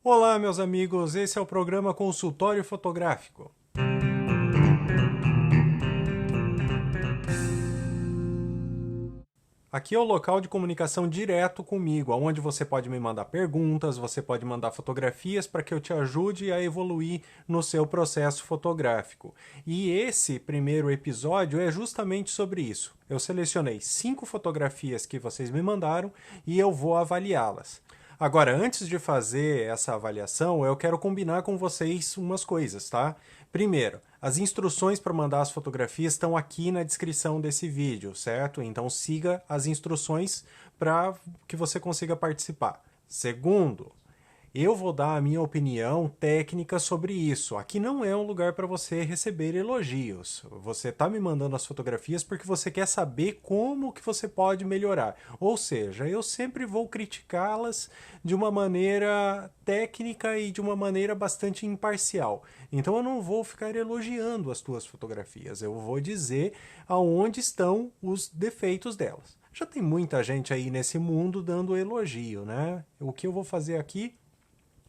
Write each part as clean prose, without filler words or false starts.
Olá, meus amigos, esse é o programa Consultório Fotográfico. Aqui é o local de comunicação direto comigo, onde você pode me mandar perguntas, você pode mandar fotografias para que eu te ajude a evoluir no seu processo fotográfico. E esse primeiro episódio é justamente sobre isso. Eu selecionei 5 fotografias que vocês me mandaram e eu vou avaliá-las. Agora, antes de fazer essa avaliação, eu quero combinar com vocês umas coisas, tá? Primeiro, as instruções para mandar as fotografias estão aqui na descrição desse vídeo, certo? Então siga as instruções para que você consiga participar. Segundo, eu vou dar a minha opinião técnica sobre isso. Aqui não é um lugar para você receber elogios. Você está me mandando as fotografias porque você quer saber como que você pode melhorar. Ou seja, eu sempre vou criticá-las de uma maneira técnica e de uma maneira bastante imparcial. Então eu não vou ficar elogiando as tuas fotografias. Eu vou dizer aonde estão os defeitos delas. Já tem muita gente aí nesse mundo dando elogio, né? O que eu vou fazer aqui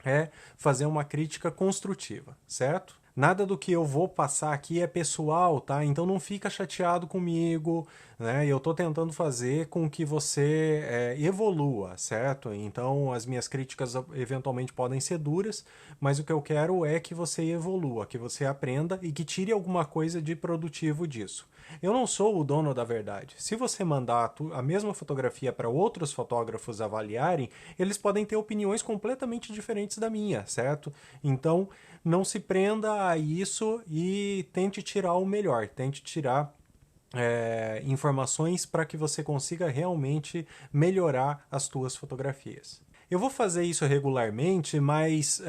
é fazer uma crítica construtiva, certo? Nada do que eu vou passar aqui é pessoal, tá? Então não fica chateado comigo, né? Eu tô tentando fazer com que você evolua, certo? Então as minhas críticas eventualmente podem ser duras, mas o que eu quero é que você evolua, que você aprenda e que tire alguma coisa de produtivo disso. Eu não sou o dono da verdade. Se você mandar a mesma fotografia para outros fotógrafos avaliarem, eles podem ter opiniões completamente diferentes da minha, certo? Então, não se prenda a isso e tente tirar o melhor, tente tirar informações para que você consiga realmente melhorar as suas fotografias. Eu vou fazer isso regularmente, mas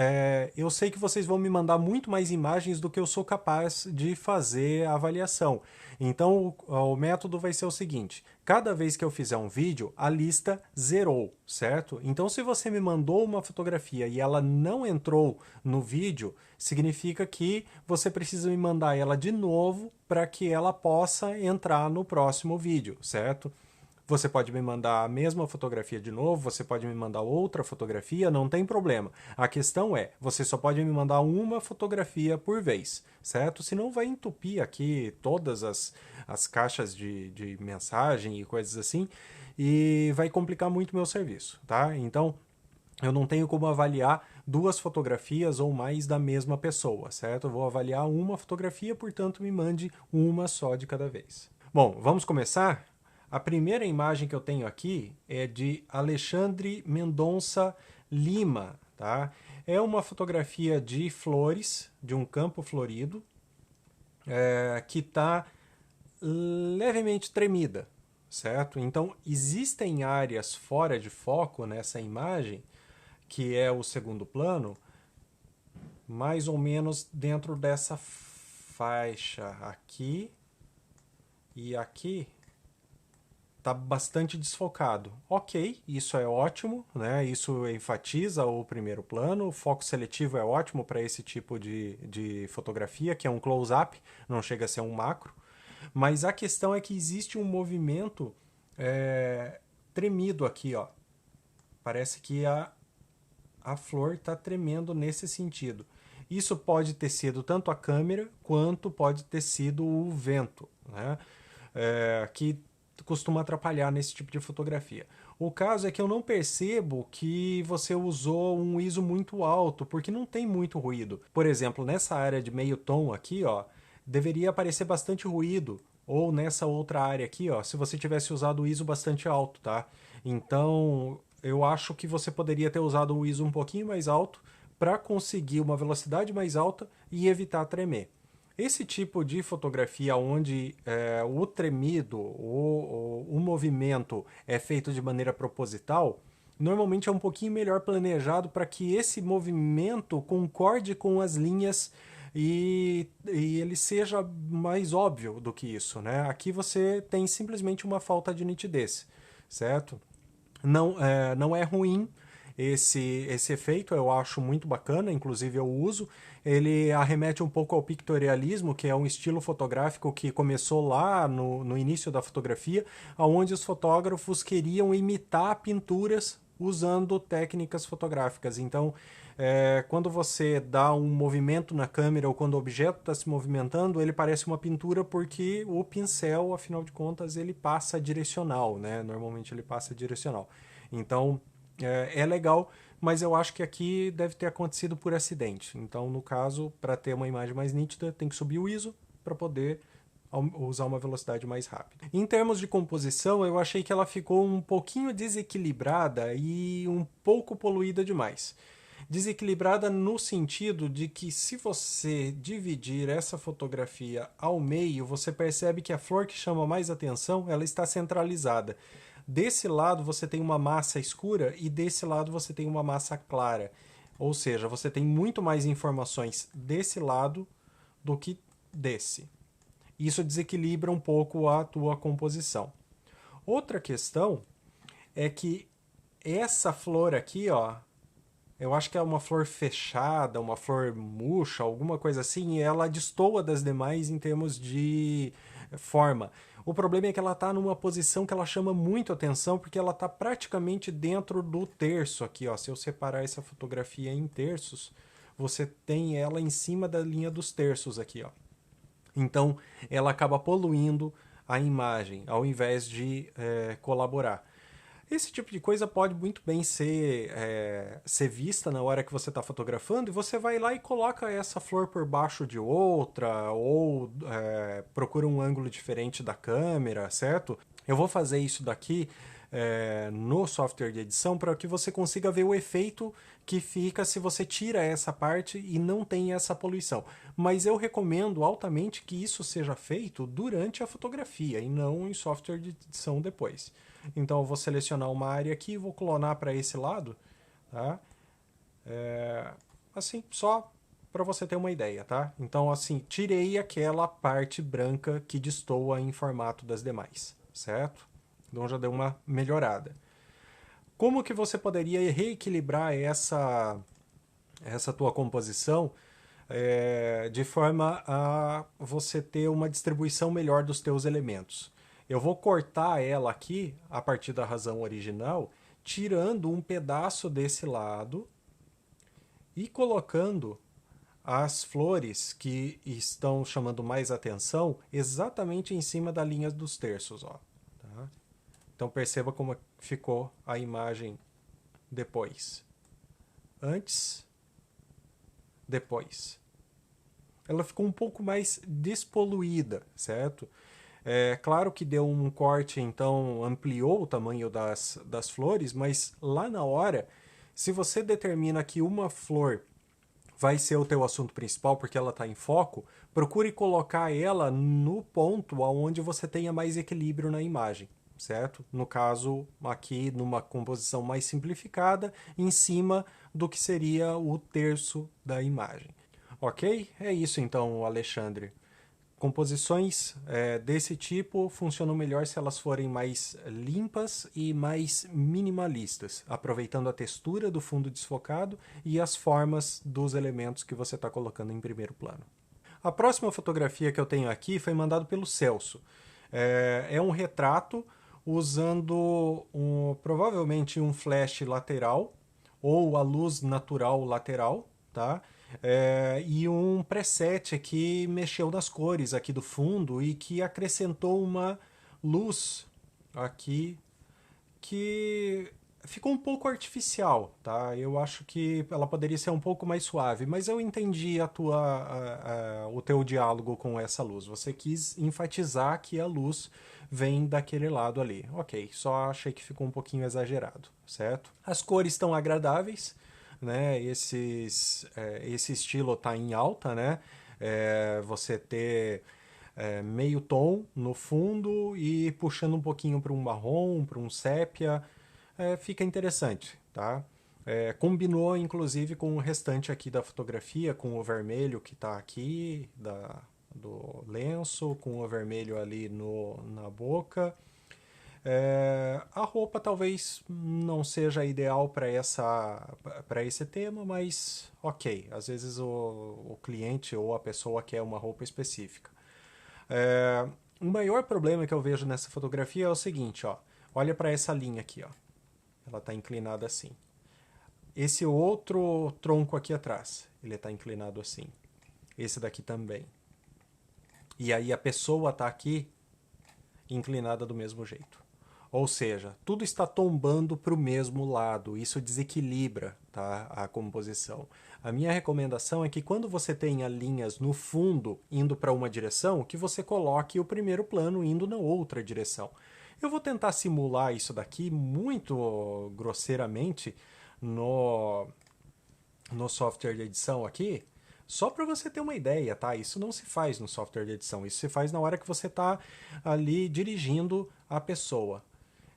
eu sei que vocês vão me mandar muito mais imagens do que eu sou capaz de fazer a avaliação. Então o método vai ser o seguinte: cada vez que eu fizer um vídeo, a lista zerou, certo? Então se você me mandou uma fotografia e ela não entrou no vídeo, significa que você precisa me mandar ela de novo para que ela possa entrar no próximo vídeo, certo? Você pode me mandar a mesma fotografia de novo, você pode me mandar outra fotografia, não tem problema. A questão é, você só pode me mandar uma fotografia por vez, certo? Senão vai entupir aqui todas as caixas de mensagem e coisas assim, e vai complicar muito o meu serviço, tá? Então, eu não tenho como avaliar 2 fotografias ou mais da mesma pessoa, certo? Eu vou avaliar uma fotografia, portanto, me mande uma só de cada vez. Bom, vamos começar? A primeira imagem que eu tenho aqui é de Alexandre Mendonça Lima, tá? É uma fotografia de flores, de um campo florido, que está levemente tremida, certo? Então, existem áreas fora de foco nessa imagem, que é o segundo plano, mais ou menos dentro dessa faixa aqui e aqui. Está bastante desfocado. Ok, isso é ótimo, né? Isso enfatiza o primeiro plano. O foco seletivo é ótimo para esse tipo de fotografia, que é um close-up, não chega a ser um macro. Mas a questão é que existe um movimento tremido aqui, ó. Parece que a flor está tremendo nesse sentido. Isso pode ter sido tanto a câmera quanto pode ter sido o vento, né? Que costuma atrapalhar nesse tipo de fotografia. O caso é que eu não percebo que você usou um ISO muito alto, porque não tem muito ruído. Por exemplo, nessa área de meio tom aqui, ó, deveria aparecer bastante ruído. Ou nessa outra área aqui, ó, se você tivesse usado o ISO bastante alto, tá? Então, eu acho que você poderia ter usado o ISO um pouquinho mais alto para conseguir uma velocidade mais alta e evitar tremer. Esse tipo de fotografia onde o tremido, o movimento é feito de maneira proposital, normalmente é um pouquinho melhor planejado para que esse movimento concorde com as linhas e ele seja mais óbvio do que isso, né? Aqui você tem simplesmente uma falta de nitidez, certo? Não é ruim esse efeito, eu acho muito bacana, inclusive eu uso. Ele arremete um pouco ao pictorialismo, que é um estilo fotográfico que começou lá no início da fotografia, onde os fotógrafos queriam imitar pinturas usando técnicas fotográficas. Então, quando você dá um movimento na câmera ou quando o objeto está se movimentando, ele parece uma pintura porque o pincel, afinal de contas, ele passa direcional, né? Normalmente ele passa direcional. Então, é legal, mas eu acho que aqui deve ter acontecido por acidente. Então, no caso, para ter uma imagem mais nítida, tem que subir o ISO para poder usar uma velocidade mais rápida. Em termos de composição, eu achei que ela ficou um pouquinho desequilibrada e um pouco poluída demais. Desequilibrada no sentido de que se você dividir essa fotografia ao meio, você percebe que a flor que chama mais atenção, ela está centralizada. Desse lado você tem uma massa escura e desse lado você tem uma massa clara. Ou seja, você tem muito mais informações desse lado do que desse. Isso desequilibra um pouco a tua composição. Outra questão é que essa flor aqui, ó, eu acho que é uma flor fechada, uma flor murcha, alguma coisa assim, e ela destoa das demais em termos de forma. O problema é que ela está numa posição que ela chama muito atenção, porque ela está praticamente dentro do terço aqui, ó. Se eu separar essa fotografia em terços, você tem ela em cima da linha dos terços aqui, ó. Então, ela acaba poluindo a imagem, ao invés de colaborar. Esse tipo de coisa pode muito bem ser vista na hora que você está fotografando e você vai lá e coloca essa flor por baixo de outra ou procura um ângulo diferente da câmera, certo? Eu vou fazer isso daqui no software de edição para que você consiga ver o efeito que fica se você tira essa parte e não tem essa poluição. Mas eu recomendo altamente que isso seja feito durante a fotografia e não em software de edição depois. Então eu vou selecionar uma área aqui e vou clonar para esse lado, tá? Assim, só para você ter uma ideia, tá? Então assim, tirei aquela parte branca que destoa em formato das demais, certo? Então já deu uma melhorada. Como que você poderia reequilibrar essa tua composição de forma a você ter uma distribuição melhor dos teus elementos? Eu vou cortar ela aqui a partir da razão original, tirando um pedaço desse lado e colocando as flores que estão chamando mais atenção exatamente em cima da linha dos terços, ó. Tá? Então perceba como ficou a imagem depois. Antes, depois. Ela ficou um pouco mais despoluída, certo? É claro que deu um corte, então ampliou o tamanho das flores, mas lá na hora, se você determina que uma flor vai ser o teu assunto principal porque ela está em foco, procure colocar ela no ponto onde você tenha mais equilíbrio na imagem, certo? No caso, aqui numa composição mais simplificada, em cima do que seria o terço da imagem. Ok? É isso então, Alexandre. Composições desse tipo funcionam melhor se elas forem mais limpas e mais minimalistas, aproveitando a textura do fundo desfocado e as formas dos elementos que você está colocando em primeiro plano. A próxima fotografia que eu tenho aqui foi mandada pelo Celso. É um retrato usando provavelmente um flash lateral ou a luz natural lateral, tá? E um preset que mexeu nas cores aqui do fundo e que acrescentou uma luz aqui que ficou um pouco artificial, tá? Eu acho que ela poderia ser um pouco mais suave, mas eu entendi o teu diálogo com essa luz. Você quis enfatizar que a luz vem daquele lado ali. Ok, só achei que ficou um pouquinho exagerado, certo? As cores estão agradáveis, né? Esse estilo está em alta, né? Você ter meio tom no fundo e puxando um pouquinho para um marrom, para um sépia, fica interessante, tá? Combinou inclusive com o restante aqui da fotografia, com o vermelho que está aqui do lenço, com o vermelho ali na boca. A roupa talvez não seja ideal para esse tema, mas ok, às vezes o cliente ou a pessoa quer uma roupa específica. O maior problema que eu vejo nessa fotografia é o seguinte, ó, olha para essa linha aqui, ó. ela está inclinada assim. Esse outro tronco aqui atrás, ele está inclinado assim. Esse daqui também. E aí a pessoa está aqui inclinada do mesmo jeito. Ou seja, tudo está tombando para o mesmo lado. Isso desequilibra, tá, a composição. A minha recomendação é que quando você tenha linhas no fundo indo para uma direção, que você coloque o primeiro plano indo na outra direção. Eu vou tentar simular isso daqui muito grosseiramente no software de edição aqui, só para você ter uma ideia, tá? Isso não se faz no software de edição, isso se faz na hora que você está ali dirigindo a pessoa.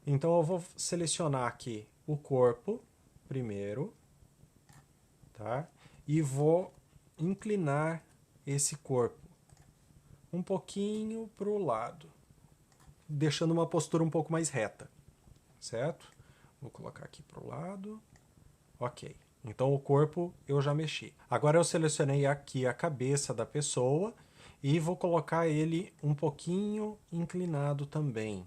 Então eu vou selecionar aqui o corpo primeiro, tá? E vou inclinar esse corpo um pouquinho para o lado, deixando uma postura um pouco mais reta, certo? Vou colocar aqui para o lado, ok. Então o corpo eu já mexi. Agora eu selecionei aqui a cabeça da pessoa e vou colocar ele um pouquinho inclinado também.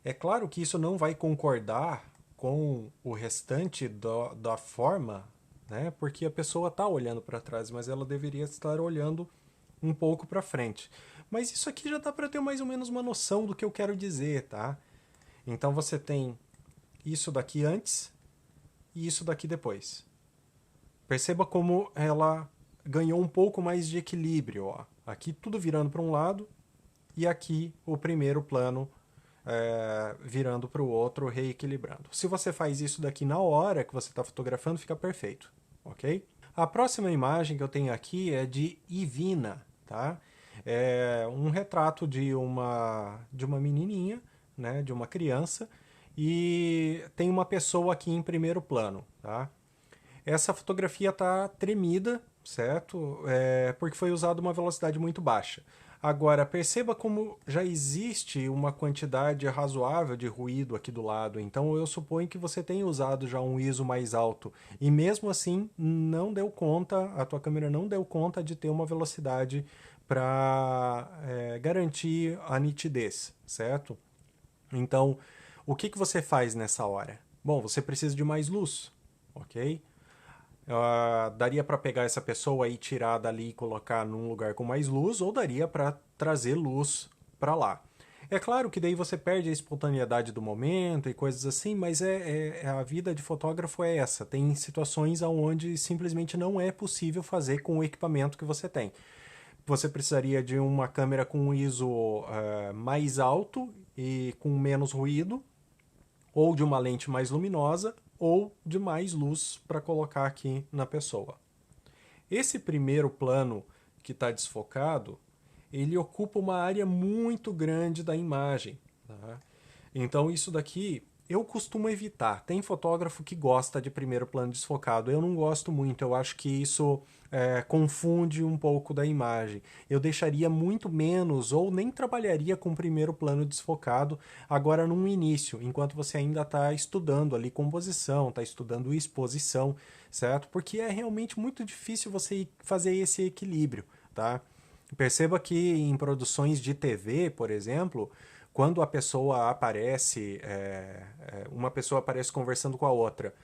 É claro que isso não vai concordar com o restante da forma, né? Porque a pessoa está olhando para trás, mas ela deveria estar olhando um pouco para frente. Mas isso aqui já dá para ter mais ou menos uma noção do que eu quero dizer, tá? Então você tem isso daqui antes e isso daqui depois. Perceba como ela ganhou um pouco mais de equilíbrio, ó. Aqui tudo virando para um lado e aqui o primeiro plano virando para o outro, reequilibrando. Se você faz isso daqui na hora que você está fotografando, fica perfeito, ok? A próxima imagem que eu tenho aqui é de Ivina, tá? É um retrato de uma menininha, né, de uma criança, e tem uma pessoa aqui em primeiro plano, tá? Essa fotografia está tremida, certo? Porque foi usada uma velocidade muito baixa. Agora, perceba como já existe uma quantidade razoável de ruído aqui do lado, então eu suponho que você tenha usado já um ISO mais alto. E mesmo assim, não deu conta, a tua câmera não deu conta de ter uma velocidade para garantir a nitidez, certo? Então, o que você faz nessa hora? Bom, você precisa de mais luz, ok? Daria para pegar essa pessoa e tirar dali e colocar num lugar com mais luz, ou daria para trazer luz para lá. É claro que daí você perde a espontaneidade do momento e coisas assim, mas a vida de fotógrafo é essa. Tem situações onde simplesmente não é possível fazer com o equipamento que você tem. Você precisaria de uma câmera com um ISO mais alto e com menos ruído, ou de uma lente mais luminosa, ou de mais luz para colocar aqui na pessoa. Esse primeiro plano que está desfocado, ele ocupa uma área muito grande da imagem. Tá? Então isso daqui eu costumo evitar. Tem fotógrafo que gosta de primeiro plano desfocado. Eu não gosto muito. Eu acho que isso confunde um pouco da imagem. Eu deixaria muito menos ou nem trabalharia com primeiro plano desfocado agora no início, enquanto você ainda está estudando ali composição, está estudando exposição, certo? Porque é realmente muito difícil você fazer esse equilíbrio, tá? Perceba que em produções de TV, por exemplo, quando a pessoa aparece, uma pessoa aparece conversando com a outra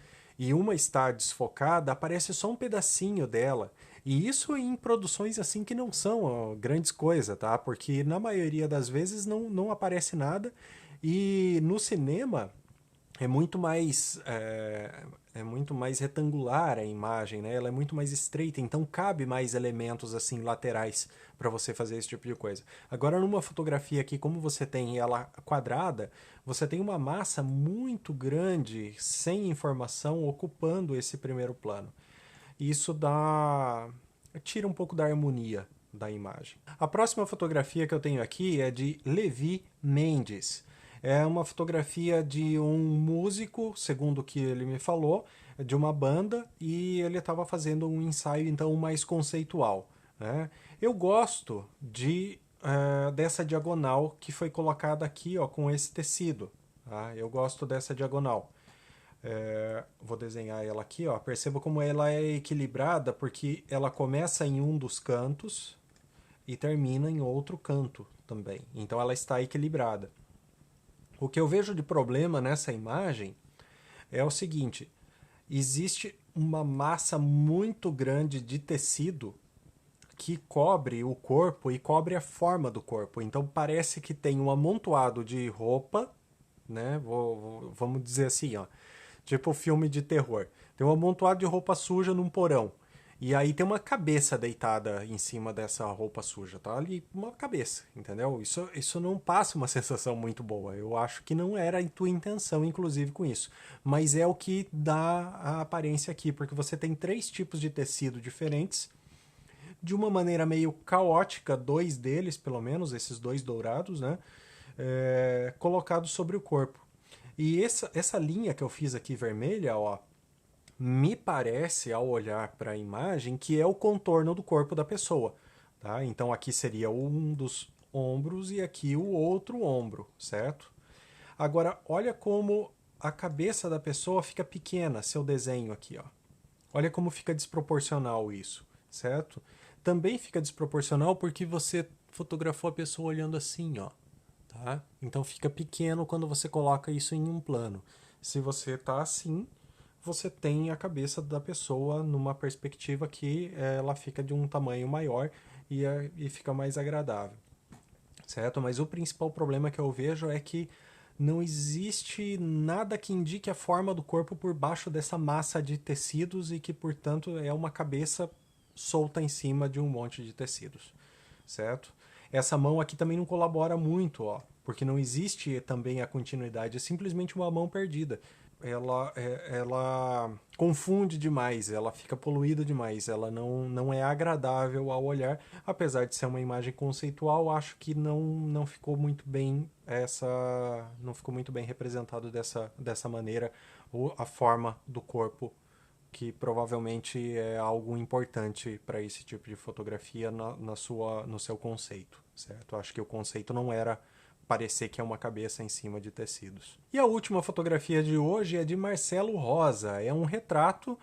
e uma está desfocada, aparece só um pedacinho dela. E isso em produções assim que não são grandes coisas, tá? Porque na maioria das vezes não aparece nada. E no cinema é muito mais retangular a imagem, né? Ela é muito mais estreita, então cabe mais elementos assim laterais para você fazer esse tipo de coisa. Agora numa fotografia aqui, como você tem ela quadrada, você tem uma massa muito grande sem informação ocupando esse primeiro plano. Isso tira um pouco da harmonia da imagem. A próxima fotografia que eu tenho aqui é de Levi Mendes. É uma fotografia de um músico, segundo o que ele me falou, de uma banda, e ele estava fazendo um ensaio então mais conceitual. Né? Eu gosto dessa diagonal que foi colocada aqui, ó, com esse tecido. Tá? Eu gosto dessa diagonal. Vou desenhar ela aqui, ó. Perceba como ela é equilibrada, porque ela começa em um dos cantos, e termina em outro canto também. Então ela está equilibrada. O que eu vejo de problema nessa imagem é o seguinte: existe uma massa muito grande de tecido que cobre o corpo e cobre a forma do corpo. Então parece que tem um amontoado de roupa, né? Vamos dizer assim, ó, tipo filme de terror. Tem um amontoado de roupa suja num porão. E aí tem uma cabeça deitada em cima dessa roupa suja. Tá ali uma cabeça, entendeu? Isso não passa uma sensação muito boa. Eu acho que não era a tua intenção, inclusive, com isso. Mas é o que dá a aparência aqui, porque você tem 3 tipos de tecido diferentes, de uma maneira meio caótica, 2 deles, pelo menos, esses 2 dourados, né? Colocados sobre o corpo. E essa linha que eu fiz aqui vermelha, ó, me parece, ao olhar para a imagem, que é o contorno do corpo da pessoa. Tá? Então aqui seria um dos ombros e aqui o outro ombro, certo? Agora, olha como a cabeça da pessoa fica pequena, seu desenho aqui, ó. Olha como fica desproporcional isso, certo? Também fica desproporcional porque você fotografou a pessoa olhando assim, ó. Tá? Então fica pequeno quando você coloca isso em um plano. Se você tá assim, você tem a cabeça da pessoa numa perspectiva que ela fica de um tamanho maior e fica mais agradável, certo? Mas o principal problema que eu vejo é que não existe nada que indique a forma do corpo por baixo dessa massa de tecidos e que, portanto, é uma cabeça solta em cima de um monte de tecidos, certo? Essa mão aqui também não colabora muito, ó, porque não existe também a continuidade, é simplesmente uma mão perdida. Ela confunde demais, ela fica poluída demais, ela não é agradável ao olhar, apesar de ser uma imagem conceitual, acho que não ficou muito bem não ficou muito bem representado dessa maneira a forma do corpo, que provavelmente é algo importante para esse tipo de fotografia no seu conceito, certo? Acho que o conceito não era parecer que é uma cabeça em cima de tecidos. E a última fotografia de hoje é de Marcelo Rosa. É um retrato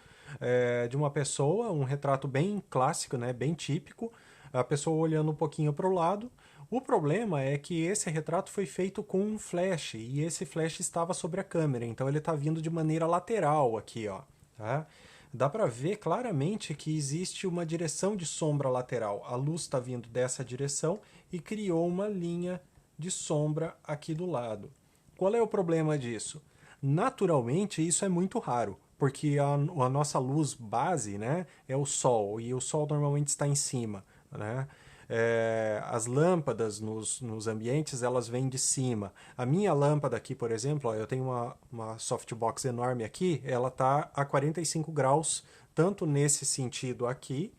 de uma pessoa, um retrato bem clássico, né, bem típico, a pessoa olhando um pouquinho para o lado. O problema é que esse retrato foi feito com um flash, e esse flash estava sobre a câmera, então ele está vindo de maneira lateral aqui, ó. Tá? Dá para ver claramente que existe uma direção de sombra lateral. A luz está vindo dessa direção e criou uma linha de sombra aqui do lado. Qual é o problema disso? Naturalmente, isso é muito raro, porque a nossa luz base, né, é o sol, e o sol normalmente está em cima, né? As lâmpadas nos ambientes, elas vêm de cima. A minha lâmpada aqui, por exemplo, ó, eu tenho uma softbox enorme aqui, ela está a 45 graus, tanto nesse sentido aqui,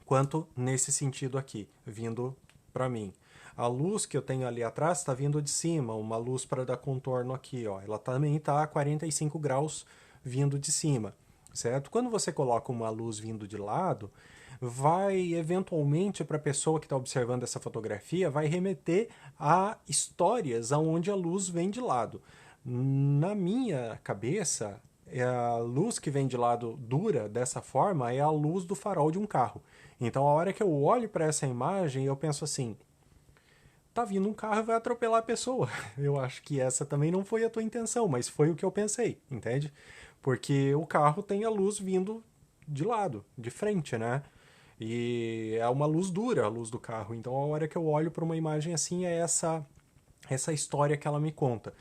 quanto nesse sentido aqui, vindo para mim. A luz que eu tenho ali atrás está vindo de cima, uma luz para dar contorno aqui, ó. Ela também está a 45 graus vindo de cima, certo? Quando você coloca uma luz vindo de lado, vai eventualmente para a pessoa que está observando essa fotografia, vai remeter a histórias onde a luz vem de lado. Na minha cabeça, a luz que vem de lado dura dessa forma é a luz do farol de um carro. Então a hora que eu olho para essa imagem, eu penso assim: tá vindo um carro e vai atropelar a pessoa. Eu acho que essa também não foi a tua intenção, mas foi o que eu pensei, entende? Porque o carro tem a luz vindo de lado, de frente, né? E é uma luz dura, a luz do carro. Então a hora que eu olho para uma imagem assim, é essa história que ela me conta.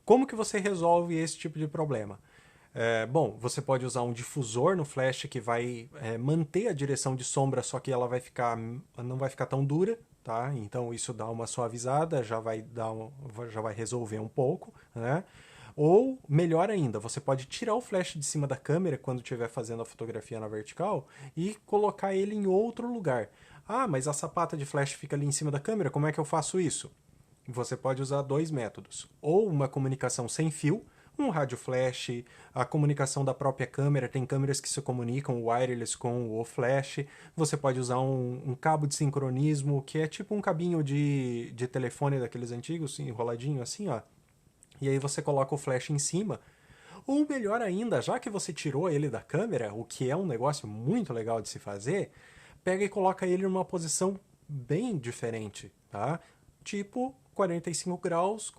Como que você resolve esse tipo de problema? Bom, você pode usar um difusor no flash que vai manter a direção de sombra, só que ela não vai ficar tão dura, tá? Então isso dá uma suavizada, já vai resolver um pouco, né? Ou, melhor ainda, você pode tirar o flash de cima da câmera quando estiver fazendo a fotografia na vertical e colocar ele em outro lugar. Ah, mas a sapata de flash fica ali em cima da câmera, como é que eu faço isso? Você pode usar 2 métodos. Ou uma comunicação sem fio, um rádio flash, a comunicação da própria câmera, tem câmeras que se comunicam wireless com o flash. Você pode usar um cabo de sincronismo, que é tipo um cabinho de telefone daqueles antigos, enroladinho assim, ó. E aí você coloca o flash em cima. Ou melhor ainda, já que você tirou ele da câmera, o que é um negócio muito legal de se fazer, pega e coloca ele numa posição bem diferente, tá? Tipo 45 graus,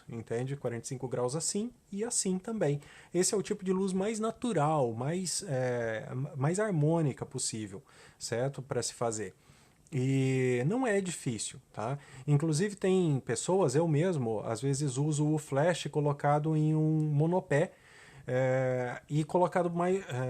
entende? 45 graus assim e assim também. Esse é o tipo de luz mais natural, mais harmônica possível, certo? Para se fazer. E não é difícil, tá? Inclusive tem pessoas, eu mesmo, às vezes uso o flash colocado em um monopé e colocado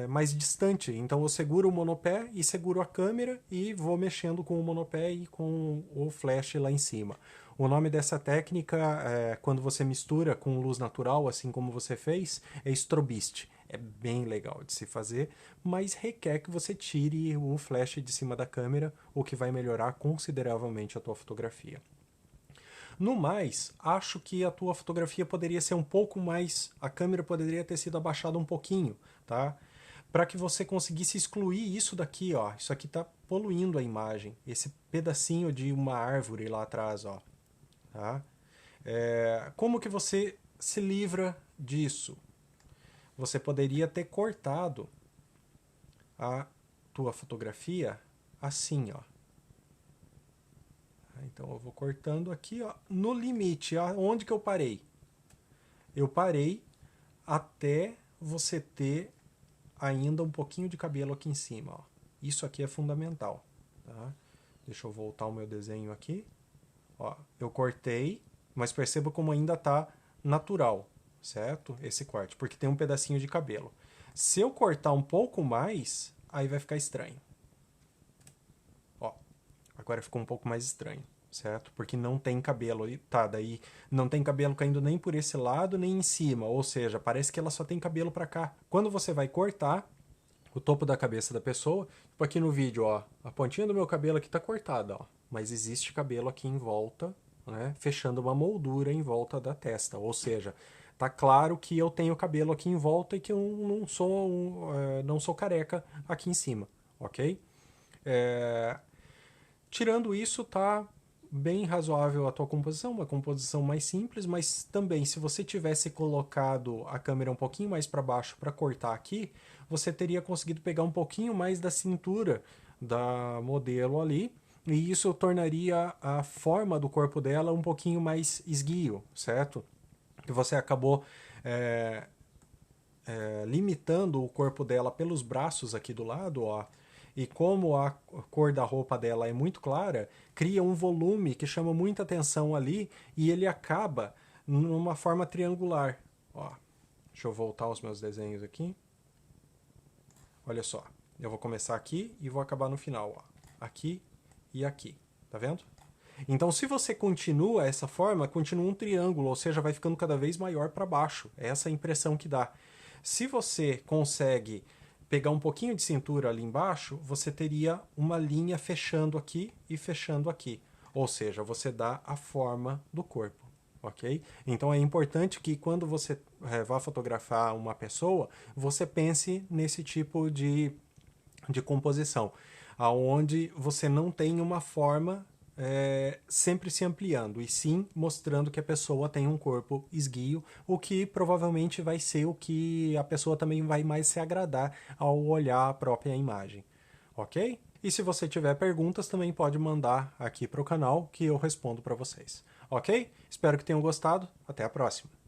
mais distante. Então eu seguro o monopé e seguro a câmera e vou mexendo com o monopé e com o flash lá em cima. O nome dessa técnica, quando você mistura com luz natural, assim como você fez, é strobist. É bem legal de se fazer, mas requer que você tire o flash de cima da câmera, o que vai melhorar consideravelmente a tua fotografia. No mais, acho que a tua fotografia poderia ser um pouco mais, a câmera poderia ter sido abaixada um pouquinho, tá? Para que você conseguisse excluir isso daqui, ó. Isso aqui está poluindo a imagem. Esse pedacinho de uma árvore lá atrás, ó. Tá? Como que você se livra disso? Você poderia ter cortado a tua fotografia assim, ó. Então eu vou cortando aqui, ó, no limite. Onde que eu parei? Eu parei até você ter ainda um pouquinho de cabelo aqui em cima, ó. Isso aqui é fundamental, tá? Deixa eu voltar o meu desenho aqui. Ó, eu cortei, mas perceba como ainda tá natural, certo? Esse corte, porque tem um pedacinho de cabelo. Se eu cortar um pouco mais, aí vai ficar estranho. Ó, agora ficou um pouco mais estranho, certo? Porque não tem cabelo. Tá, daí não tem cabelo caindo nem por esse lado, nem em cima. Ou seja, parece que ela só tem cabelo pra cá. Quando você vai cortar o topo da cabeça da pessoa, tipo aqui no vídeo, ó, a pontinha do meu cabelo aqui tá cortada, ó. Mas existe cabelo aqui em volta, né, fechando uma moldura em volta da testa. Ou seja, tá claro que eu tenho cabelo aqui em volta e que eu não sou careca aqui em cima, ok? Tirando isso, tá bem razoável a tua composição, uma composição mais simples, mas também se você tivesse colocado a câmera um pouquinho mais para baixo para cortar aqui, você teria conseguido pegar um pouquinho mais da cintura da modelo ali, e isso tornaria a forma do corpo dela um pouquinho mais esguio, certo? Que você acabou limitando o corpo dela pelos braços aqui do lado, ó. E como a cor da roupa dela é muito clara, cria um volume que chama muita atenção ali e ele acaba numa forma triangular. Ó, deixa eu voltar os meus desenhos aqui. Olha só, eu vou começar aqui e vou acabar no final. Ó. Aqui e aqui, tá vendo? Então, se você continua essa forma, continua um triângulo, ou seja, vai ficando cada vez maior para baixo. É essa a impressão que dá. Se você consegue pegar um pouquinho de cintura ali embaixo, você teria uma linha fechando aqui e fechando aqui. Ou seja, você dá a forma do corpo, ok? Então é importante que quando você vá fotografar uma pessoa, você pense nesse tipo de composição, aonde você não tem uma forma sempre se ampliando, e sim mostrando que a pessoa tem um corpo esguio, o que provavelmente vai ser o que a pessoa também vai mais se agradar ao olhar a própria imagem, ok? E se você tiver perguntas, também pode mandar aqui para o canal que eu respondo para vocês, ok? Espero que tenham gostado, até a próxima!